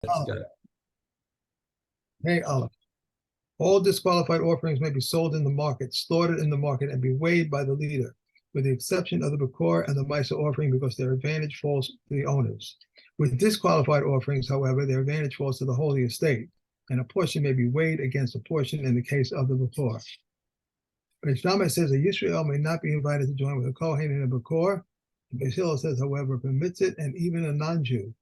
Let's go. Hey, Aleph. All disqualified offerings may be sold in the market, slaughtered in the market, and be weighed by the leader, with the exception of the Bekor and the Misa offering, because their advantage falls to the owners. With disqualified offerings, however, their advantage falls to the holy estate, and a portion may be weighed against a portion in the case of the Bekor. Beis Shammai says a Yisrael may not be invited to join with a Kohen in a Bekor. Beis Hillel says, however, permits it, and even a non-Jew.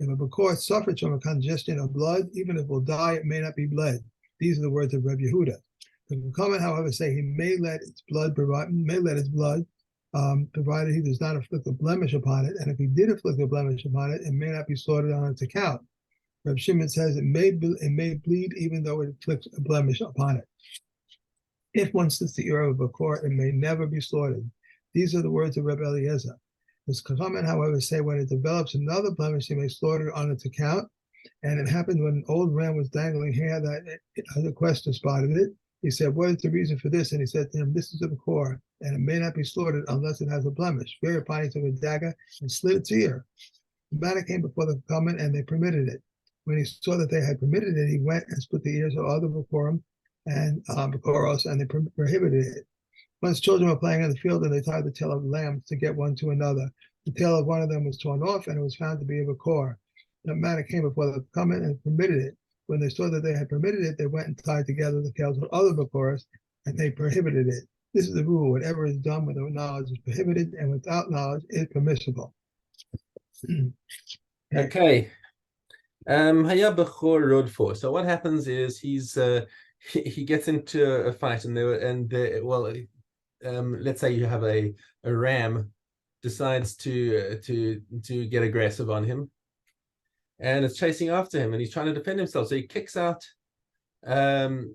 If a Bekor suffers from a congestion of blood, even if it will die, it may not be bled. These are the words of Rabbi Yehuda. The comment, however, say he may let its blood provided he does not inflict a blemish upon it, and if he did inflict a blemish upon it, it may not be slaughtered on its account. Reb Shimon says it may bleed even though it inflicts a blemish upon it. If one slits the ear of a Bekor, it may never be slaughtered. These are the words of Reb Eliezer. This comment, however, say when it develops another blemish, he may slaughter it on its account. And it happened when an old ram was dangling hair that the questioner spotted it. He said, "What is the reason for this?" And he said to him, "This is a Bekor, and it may not be slaughtered unless it has a blemish." Whereupon he took a dagger and slit its ear. The matter came before the comment, and they permitted it. When he saw that they had permitted it, he went and split the ears of other Bechorim and Bechoros, and they prohibited it. Once children were playing in the field, and they tied the tail of lambs to get one to another. The tail of one of them was torn off, and it was found to be a Bekor. The matter came before the comment and permitted it. When they saw that they had permitted it, they went and tied together the tails of other Bechoros, and they prohibited it. This is the rule: whatever is done without knowledge is prohibited, and without knowledge is permissible. Okay. Haya Bechor Rod 4. So what happens is he gets into a fight, and let's say you have a ram decides to get aggressive on him, and it's chasing after him, and he's trying to defend himself. So he kicks out. And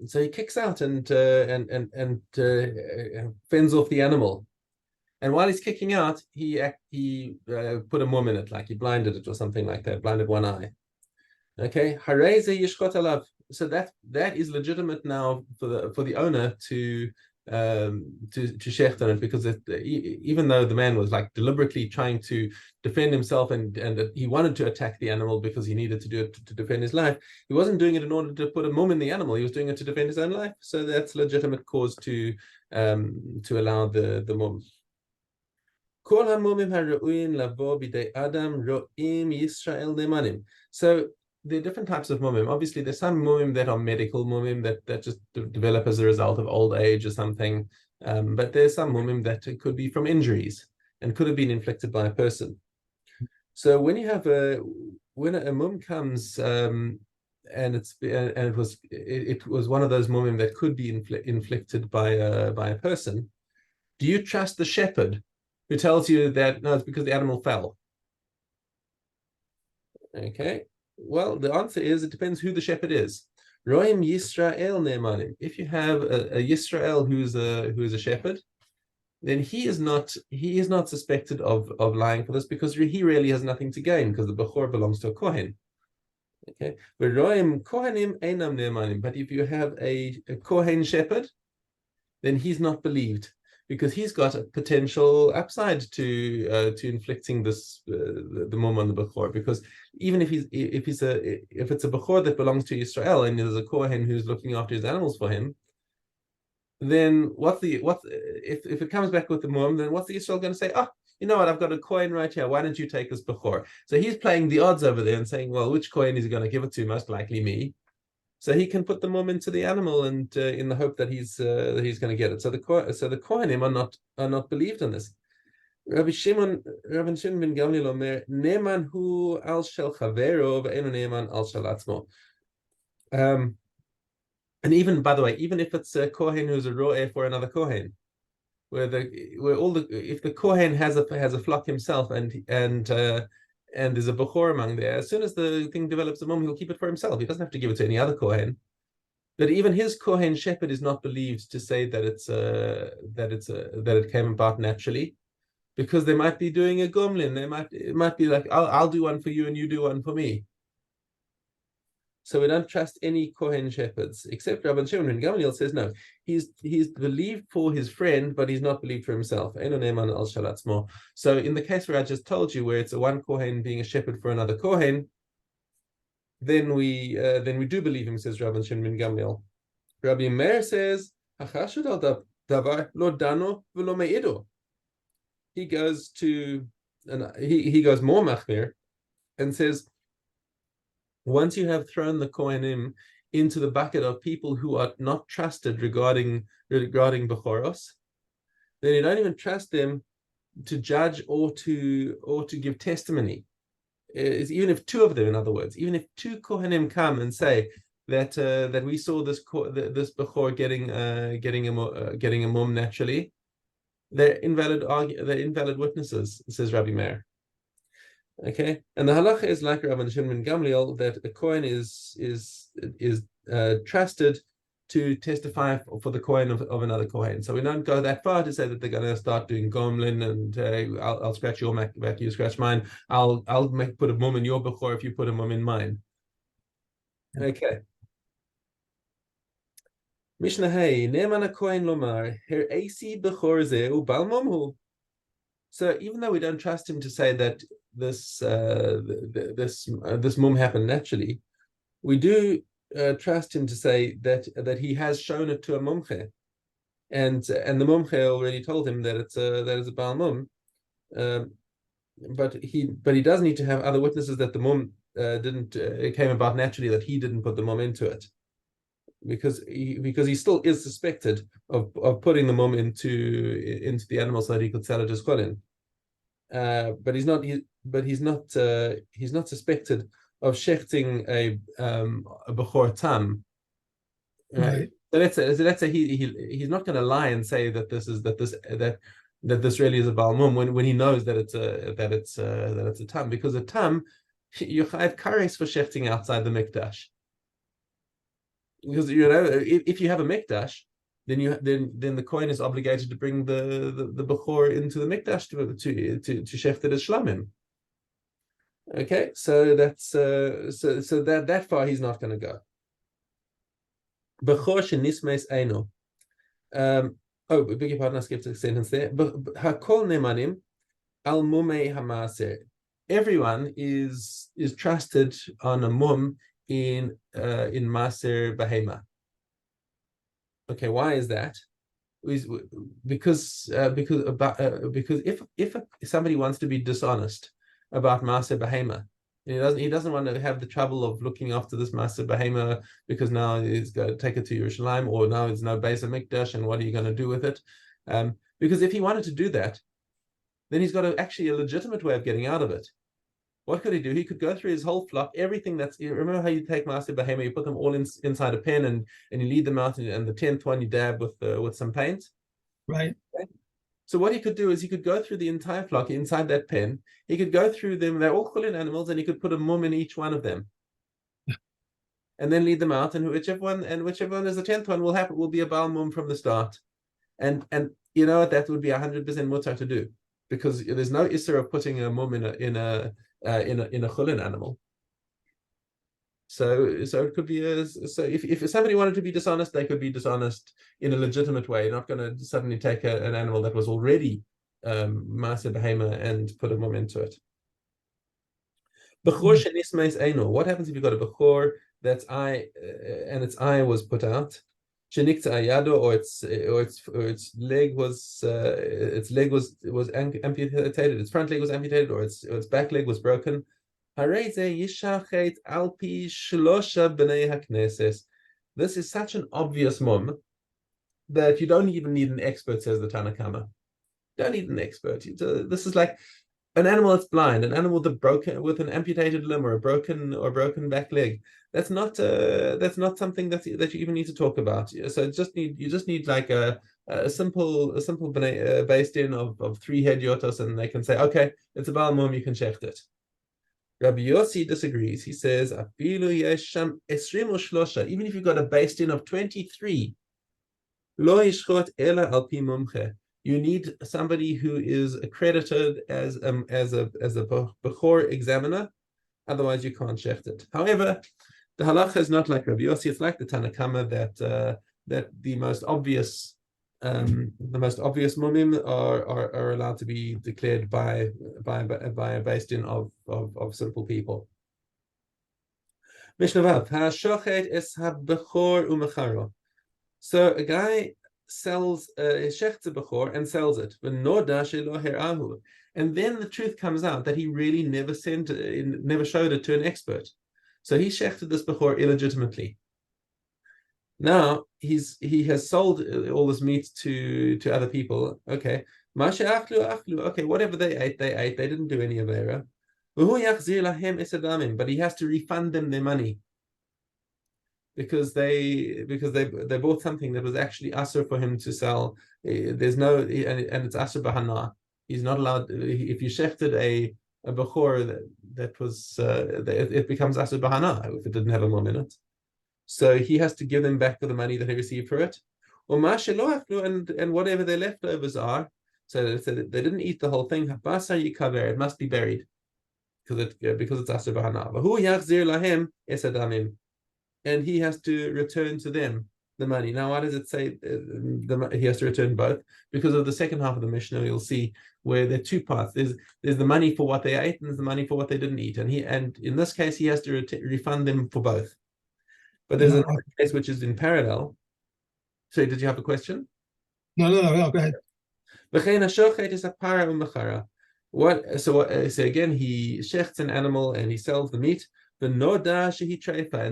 fends off the animal. And while he's kicking out, he put a mum in it, like he blinded it or something like that, blinded one eye. Okay, so that is legitimate now for the owner to shecht on it, because even though the man was like deliberately trying to defend himself and he wanted to attack the animal because he needed to do it to defend his life, he wasn't doing it in order to put a mum in the animal. He was doing it to defend his own life. So that's legitimate cause to allow the mum. So there are different types of mumim. Obviously, there's some mumim that are medical mumim that just develop as a result of old age or something. But there's some mumim that could be from injuries and could have been inflicted by a person. So when you have when a mum comes and it was one of those mumim that could be inflicted by a person, do you trust the shepherd who tells you that no, it's because the animal fell? Okay. Well, the answer is it depends who the shepherd is. Roim Yisrael Ne'emanim. If you have a Yisrael who is a shepherd, then he is not suspected of lying for this, because he really has nothing to gain, because the Bechor belongs to a Kohen. Okay. But Roim Kohanim Einam Ne'emanim. But if you have a Kohen shepherd, then he's not believed, because he's got a potential upside to inflicting this the mum on the Bechor. Because even if it's a Bechor that belongs to Israel and there's a Kohen who's looking after his animals for him, then if it comes back with the mum, then what's the Israel going to say? Oh, you know what? I've got a Kohen right here. Why don't you take this Bechor? So he's playing the odds over there and saying, well, which Kohen is he going to give it to? Most likely me. So he can put the mum into the animal, and in the hope that he's going to get it. So the Kohanim are not believed in this. Rabbi Shimon ben Gamliel Omer, Neman hu al shel chavero ve'enu neman al shel atzmo. And even, by the way, even if it's a Kohen who's a ro'eh for another Kohen, if the Kohen has a flock himself and there's a Bechor among there, as soon as the thing develops a mum, he'll keep it for himself. He doesn't have to give it to any other Kohen. But even his Kohen shepherd is not believed to say that it came about naturally, because they might be doing a gomlin. It might be like, I'll do one for you and you do one for me. So we don't trust any Kohen shepherds, except Rabban Shimon ben Gamliel says no. He's believed for his friend, but he's not believed for himself. So in the case where I just told you, where it's a one Kohen being a shepherd for another Kohen, then we do believe him, says Rabbi Shimon ben Gamliel. Rabbi Meir says, "Hachashud al davar lo dano v'lo me'ido." He goes to, and he goes more machmir and says, once you have thrown the Kohanim into the bucket of people who are not trusted regarding Bechoros, then you don't even trust them to judge or to give testimony. Even if two of them, in other words, even if two Kohanim come and say that we saw this Bechor getting a mum naturally, they're invalid witnesses, says Rabbi Meir. Okay, and the halacha is like Rabbi Shimon ben Gamliel, that a Kohen is trusted to testify for the Kohen of another Kohen. So we don't go that far to say that they're going to start doing gomlin and I'll scratch your back, you scratch mine. I'll put a mum in your bechor if you put a mum in mine. Okay. Mishna hey ne'eman Kohen lomar her AC bechor ze ubal mumhu. So even though we don't trust him to say that this mum happened naturally, we do trust him to say that he has shown it to a mumche, and the mumche already told him that it's a bal mum, but he does need to have other witnesses that the mum didn't it came about naturally, that he didn't put the mum into it, because he still is suspected of putting the mum into the animal so that he could sell it as cholin. But he's not suspected of shechting a bechor tam. Right. So let's say he's not going to lie and say that this really is a bal mum when he knows that it's a tam, because a tam you have kares for shechting outside the mikdash. Because if you have a mikdash, then the Kohen is obligated to bring the Bechor into the mikdash to shecht it as shlamim. Okay, so that's so that far he's not going to go. Bechor shenismes eino. Beg your pardon, I skipped a sentence there. Hakol nemanim al mumei hamaser. Everyone is trusted on a mum in maser behema. Okay, why is that? Because if somebody wants to be dishonest about maser behema, he doesn't want to have the trouble of looking after this maser behema, because now he's going to take it to Yerushalayim, or now there's no Beis HaMikdash, and what are you going to do with it? Because if he wanted to do that, then he's got actually a legitimate way of getting out of it. What could he do? He could go through his whole flock, everything remember how you take maser behema, you put them all inside a pen, and you lead them out, and the 10th one you dab with some paint. Right. Okay? So what he could do is he could go through the entire flock inside that pen. He could go through them, they're all chulin animals, and he could put a mum in each one of them. And then lead them out, and whichever one is the 10th one will be a bal mum from the start. And you know what, that would be 100% mutar to do, because there's no issur of putting a mum in a chulin animal. So it could be if somebody wanted to be dishonest, they could be dishonest in a legitimate way, not going to suddenly take an animal that was already maser behema and put a mum into it. Bechor shenismes eino. What happens if you've got a bechor that's eye and its eye was put out? Shenikta ayado, or its leg was amputated. Its front leg was amputated, or its back leg was broken. This is such an obvious mum that you don't even need an expert, says the Tanna Kama. Don't need an expert. This is like an animal that's blind, an animal with an amputated limb or a broken back leg. That's not something that you even need to talk about. So you just need like a simple based in of 3 head yotos, and they can say, okay, it's a bal mum, you can shecht it. Rabbi Yossi disagrees. He says, even if you've got a based in of 23, lo yishchot ela al pi mumche. You need somebody who is accredited as a bechor examiner. Otherwise, you can't shecht it. However, the halacha is not like Rabbi Yossi. It's like the Tanna Kama that the most obvious mumim are allowed to be declared by a based in of simple people. Mishna Vav, ha'shochet es ha'bechor u'mecharo. So a guy sells shechts a bechor and sells it, and then the truth comes out that he really never showed it to an expert. So he shechted this bechor illegitimately. Now he has sold all this meat to other people. Okay, okay, whatever they ate, they ate. They didn't do any avera. But he has to refund them their money because they bought something that was actually asur for him to sell. There's no and it's asur bahana. He's not allowed. If you shechted a bechor that was it becomes asur bahana if it didn't have a mum in it. So he has to give them back for the money that he received for it. And whatever their leftovers are, so they didn't eat the whole thing. It must be buried because it's asur bahana. And he has to return to them the money. Now, why does it say he has to return both? Because of the second half of the Mishnah, you'll see where there are two parts. There's the money for what they ate, and there's the money for what they didn't eat. And in this case, he has to refund them for both. But there's another case which is in parallel. So, did you have a question? No, go ahead. So again, he shechts an animal and he sells the meat. And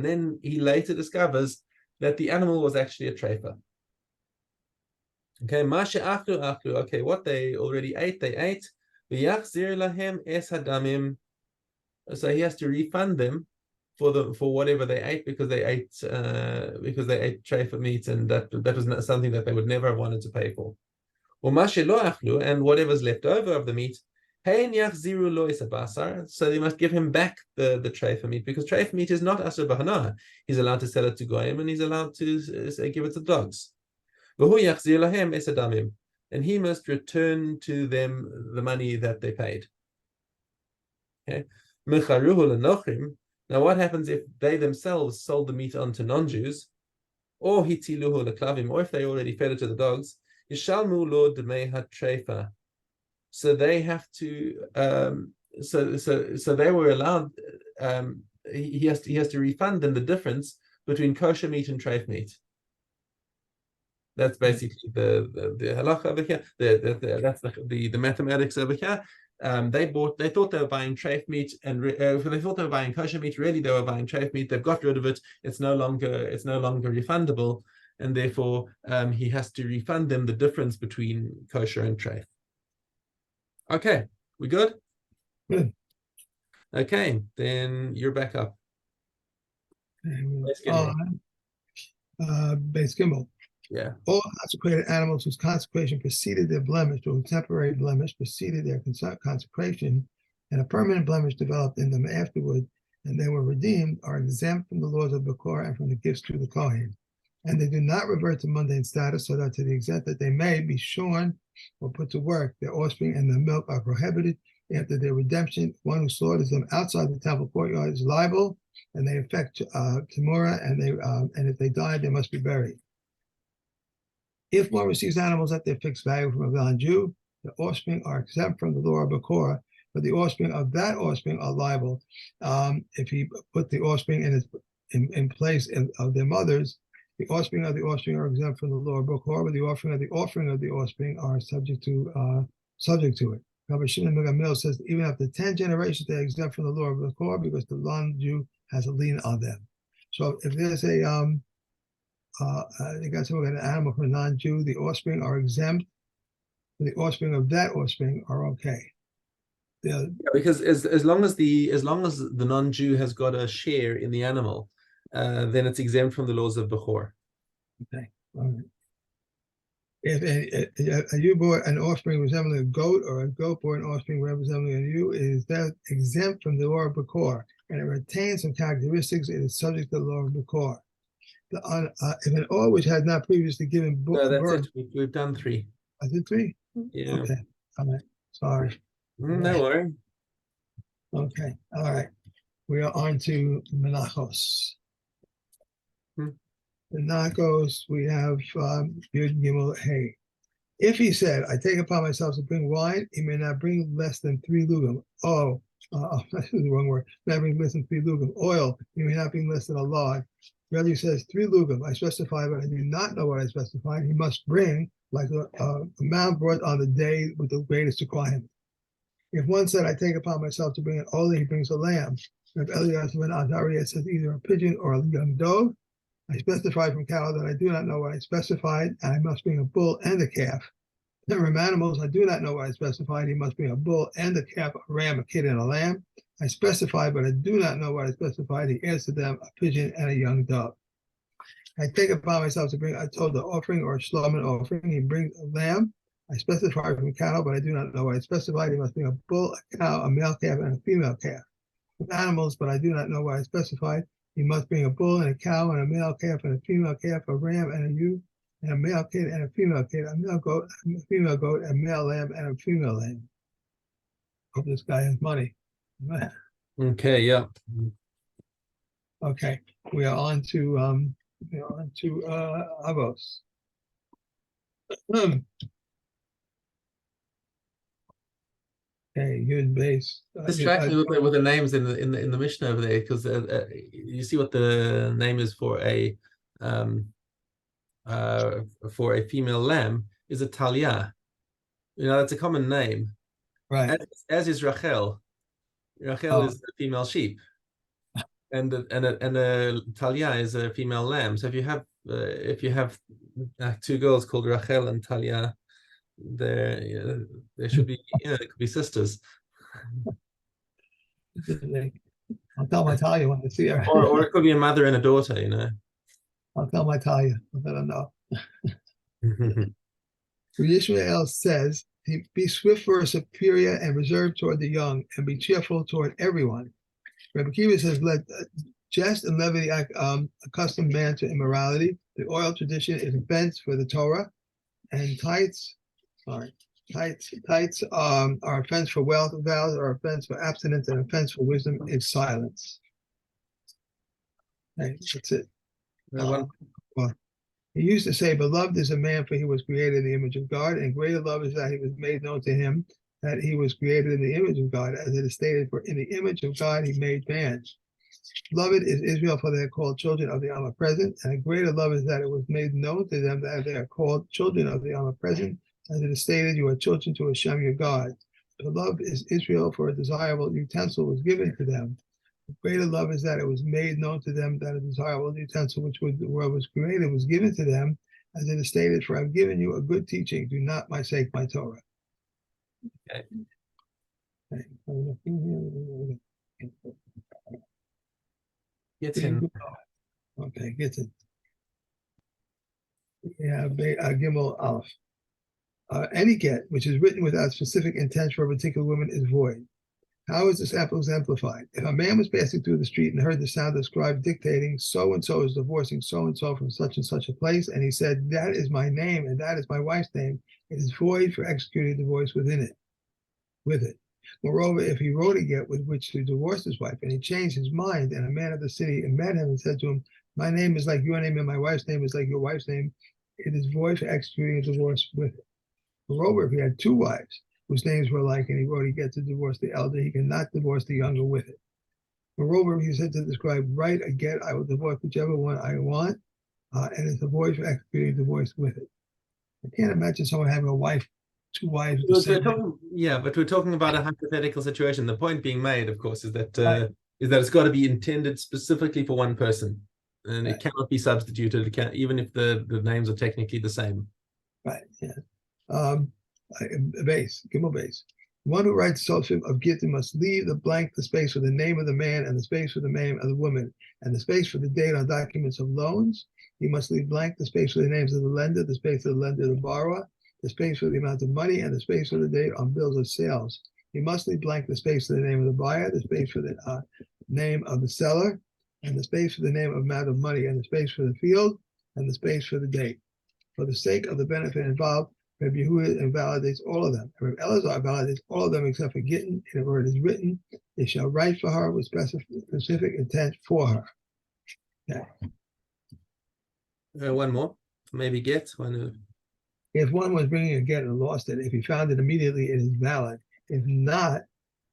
then he later discovers that the animal was actually a treifa. Okay, okay, what they already ate, they ate. So he has to refund them for whatever they ate because they ate treifa meat, and that was not something that they would never have wanted to pay for. And whatever's left over of the meat, so they must give him back the treifa meat because treifa meat is not asur bahana. He's allowed to sell it to goyim and he's allowed to give it to dogs. And he must return to them the money that they paid. Okay. Now, what happens if they themselves sold the meat onto non-Jews, or hitiluhu leklavim, or if they already fed it to the dogs? Yishalmu lo demei hatreifa. So they have to. So they were allowed. He has to refund them the difference between kosher meat and treif meat. That's basically the halacha over here. That's the mathematics over here. They thought they were buying treif meat, and they thought they were buying kosher meat. Really, they were buying treif meat. They've got rid of it. It's no longer refundable, and therefore he has to refund them the difference between kosher and treif. Okay, we good? Good. Okay, then you're back up. Base Gimel. Yeah. All consecrated animals whose consecration preceded their blemish, or whose temporary blemish preceded their consecration, and a permanent blemish developed in them afterward, and they were redeemed, are exempt from the laws of Bechor and from the gifts to the Kohen. And they do not revert to mundane status, so that to the extent that they may be shorn or put to work, their offspring and their milk are prohibited. After their redemption, one who slaughters them outside the temple courtyard is liable, and they affect Tamura, and if they die, they must be buried. If one receives animals at their fixed value from a non-Jew, the offspring are exempt from the law of Bechor, but the offspring of that offspring are liable. If he put the offspring in place of their mothers, the offspring of the offspring are exempt from the law of Bechor, but the offspring of the offspring are subject to it. Rabbi Shimon Megamil says even after 10 generations, they're exempt from the law of Bechor because the non-Jew has a lien on them. So if there's they got an animal from a non-Jew, the offspring are exempt. The offspring of that offspring are okay. Yeah, because as long as the non-Jew has got a share in the animal, then it's exempt from the laws of Bechor. Okay. All right. If a ewe bore an offspring resembling a goat, or a goat bore an offspring resembling a ewe, it is that exempt from the law of Bechor, and it retains some characteristics. It is subject to the law of Bechor. If an oil which had not previously given birth. No, that's it. We've done 3. I did 3? Yeah. Okay. All right. Sorry. No worry. Okay. All right. We are on to Menachos. Menachos, we have Yud Gimel Hey. If he said, I take upon myself to bring wine, he may not bring less than 3 lugim. Oh, That's the wrong word. Not being less than 3 lugim. Oil, you may not be less than a log. Rebbe says 3 lugim. I specify, but I do not know what I specified. He must bring like the amount brought on the day with the greatest requirement. If one said, I take upon myself to bring an oil, he brings a lamb. If Elias ben Azariah says either a pigeon or a young dove, I specified from cattle that I do not know what I specified, and I must bring a bull and a calf. Number of animals, I do not know what I specified. He must bring a bull and a calf, a ram, a kid, and a lamb. I specified, but I do not know what I specified. He adds to them a pigeon and a young dove. I take upon myself to bring a total offering or a shlomin offering. He brings a lamb. I specified from cattle, but I do not know what I specified. He must bring a bull, a cow, a male calf, and a female calf. From animals, but I do not know what I specified. He must bring a bull and a cow and a male calf and a female calf, a ram and a ewe, and a male kid and a female kid, a male goat, a female goat, a male lamb, and a female lamb. Hope this guy has money. Okay, yeah. Okay, we are on to Avos. Okay, good base. Distracting with the names in the Mishnah over there, because you see what the name is for a female lamb is a talia. You know, that's a common name. Right. As is Rachel. Rachel is a female sheep, and a talia is a female lamb. So if you have 2 girls called Rachel and Talia, there should be they could be sisters. I'll tell my Talia when I see her. or it could be a mother and a daughter, you know. I'll tell my Talia. I'll let her know. Yishmael says, be swift for a superior and reserved toward the young, and be cheerful toward everyone. Rabbi Kiva says, let jest and levity accustom man to immorality. The oil tradition is offense for the Torah, and tights are offense for wealth, vows are offense for abstinence, and offense for wisdom is silence. Okay, that's it. Well, he used to say, beloved is a man, for he was created in the image of God, and greater love is that he was made known to him, that he was created in the image of God, as it is stated, for in the image of God he made man. Beloved is Israel, for they are called children of the omnipresent, and a greater love is that it was made known to them that they are called children of the omnipresent, as it is stated, you are children to Hashem your God. Beloved is Israel, for a desirable utensil was given to them. The greater love is that it was made known to them that a desirable utensil which the world was created was given to them, as it is stated, for I've given you a good teaching, do not forsake my Torah. Okay. Gittin. Okay, Gittin. Yeah, Gimel Aleph. Any get which is written without specific intent for a particular woman is void. How is this exemplified? If a man was passing through the street and heard the sound of the scribe dictating, so and so is divorcing so and so from such and such a place, and he said, that is my name and that is my wife's name, it is void for executing divorce with it. Moreover, if he wrote a get with which to divorce his wife, and he changed his mind, and a man of the city met him and said to him, my name is like your name and my wife's name is like your wife's name, it is void for executing a divorce with it. Moreover, if he had 2 wives, whose names were alike, and he wrote a get to divorce the elder, he cannot divorce the younger with it. Moreover, he said to the scribe, write a get, I will divorce whichever one I want, and it's a void for executing divorce with it. I can't imagine someone having a wife, 2 wives. But we're talking about a hypothetical situation. The point being made, of course, is that it's got to be intended specifically for one person, and it cannot be substituted. It can't, even if the names are technically the same. Right. Yeah. Gimel base. One who writes Sophim of Gittin must leave the space for the name of the man, and the space for the name of the woman, and the space for the date on documents of loans. He must leave blank the space for the names of the lender, the space for the lender, the borrower, the space for the amount of money, and the space for the date on bills of sales. He must leave blank the space for the name of the buyer, the space for the name of the seller, and the space for the name of amount of money, and the space for the field, and the space for the date. For the sake of the benefit involved, Rabbi Yehuda invalidates all of them. Rabbi Elazar invalidates all of them except for Gittin. If it is written, they shall write for her with specific intent for her. Yeah. One more, maybe get one. If one was bringing a get and lost it, if he found it immediately, it is valid. If not,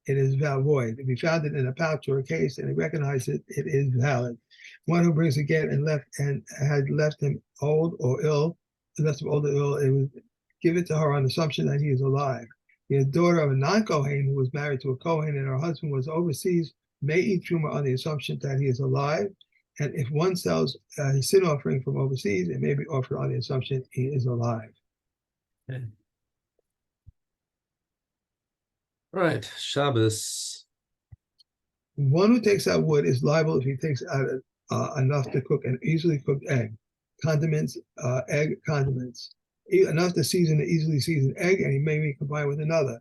it is void. If he found it in a pouch or a case and he recognized it, it is valid. One who brings a get and had left him old or ill, it would give it to her on the assumption that he is alive. The daughter of a non-Kohen who was married to a Kohen and her husband was overseas may eat truma on the assumption that he is alive. And if one sells his sin offering from overseas, it may be offered on the assumption he is alive. Okay. All right, Shabbos. One who takes out wood is liable if he takes out enough to cook an easily cooked egg, condiments, enough to season an easily seasoned egg, and he may be combined with another.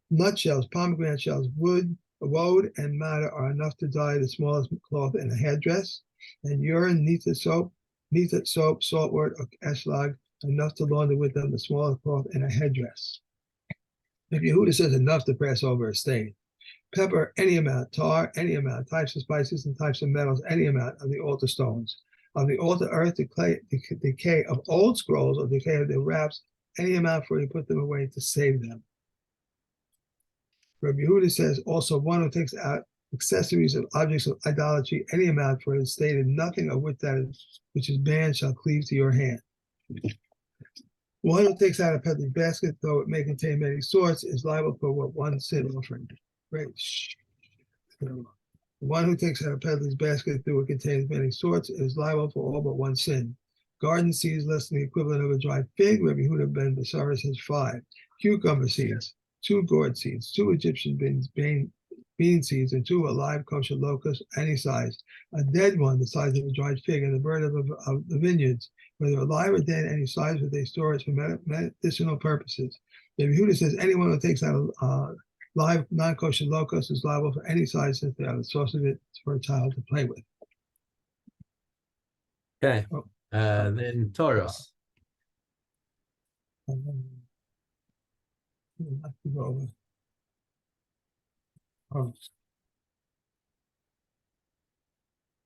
Nutshells, pomegranate shells, wood, and matter are enough to dye the smallest cloth in a headdress, and urine, neither soap, saltwort, or eshlag, enough to launder with them the smallest cloth in a headdress. If Yehuda says enough to pass over a stain, pepper, any amount, tar, any amount, types of spices and types of metals, any amount of the altar stones, of the altar earth, decay of old scrolls, or decay of their wraps, any amount for he put them away to save them. Rabbi Yehuda says also one who takes out accessories of objects of idolatry, any amount for it stated nothing of which is banned shall cleave to your hand. One who takes out a peddler's basket, though it may contain many sorts, is liable for what one sin offering. Right. One who takes out a peddler's basket, though it contains many sorts, is liable for all but one sin. Garden seeds less than the equivalent of a dried fig. Rabbi Yehuda ben Bechoros has 5. Cucumber seeds, 2 gourd seeds, 2 Egyptian bean seeds, and 2 alive kosher locusts, any size. A dead one, the size of a dried fig, and the bird of the vineyards, whether alive or dead, any size, but they store it for medicinal purposes. Rabbi Yehuda says anyone who takes out a live non-kosher locust is liable for any size since they are the source of it for a child to play with. Okay. Then Taurus.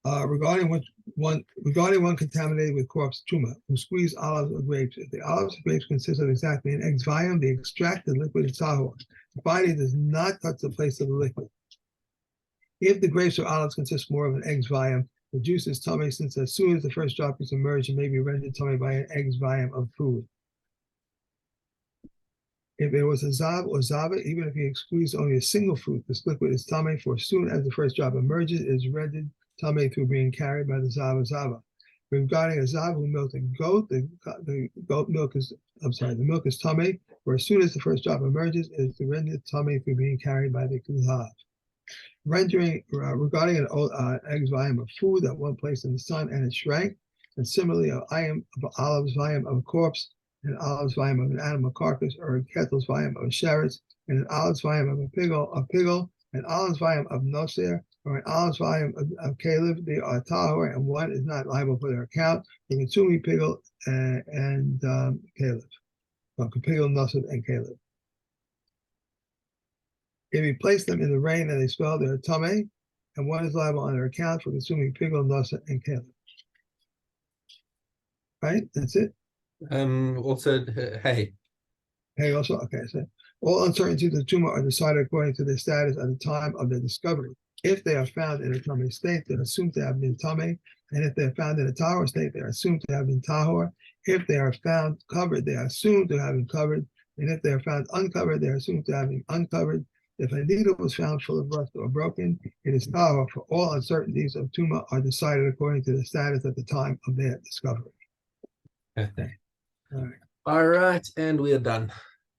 Regarding one contaminated with corpse truma, who squeeze olives or grapes, if the olives or grapes consist of exactly an eg's volume, the extracted liquid is tahor. The body does not touch the place of the liquid. If the grapes or olives consist more of an egg's volume, the juice is tummy, since as soon as the first drop is emerged, it may be rendered tummy by an egg's volume of food. If it was a zav or zava, even if he squeezed only a single fruit, this liquid is tummy, for as soon as the first drop emerges, it is rendered tummy through being carried by the zav or zava. Regarding a zav who milked a goat, the milk is tummy, for as soon as the first drop emerges, it is rendered tummy through being carried by the zav. Regarding an egg's volume of food that one placed in the sun and it shrank, and similarly an olive's volume of a corpse, an olive's volume of an animal carcass, or a kettle's volume of a sheretz, and an olive's volume of a pigel, an olive's volume of noser, or an olive's volume of caleb, they are tahor, and one is not liable for their account for consuming pigel and caleb, or pigel, noser, and caleb. If you place them in the rain and they smell, they're tameh, and one is liable on their account for consuming pigel, noser, and caleb. Right, that's it. Also, hey. Hey, also, okay, so all uncertainties of tumor are decided according to their status at the time of their discovery. If they are found in a tummy state, they're assumed to have been tummy, and if they're found in a tahor state, they're assumed to have been tahor. If they are found covered, they are assumed to have been covered, and if they are found uncovered, they are assumed to have been uncovered. If a needle was found full of rust or broken, it is tahor, for all uncertainties of tumor are decided according to the status at the time of their discovery. Okay. All right. All right, and we are done.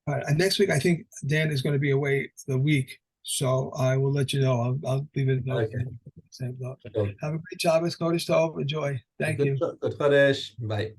All right. And next week, I think Dan is going to be away the week, so I will let you know. I'll leave it. Okay. Same note. Okay. Have a great Shabbos. Kodesh Tov. Enjoy. Thank you. Good Chodesh. Bye.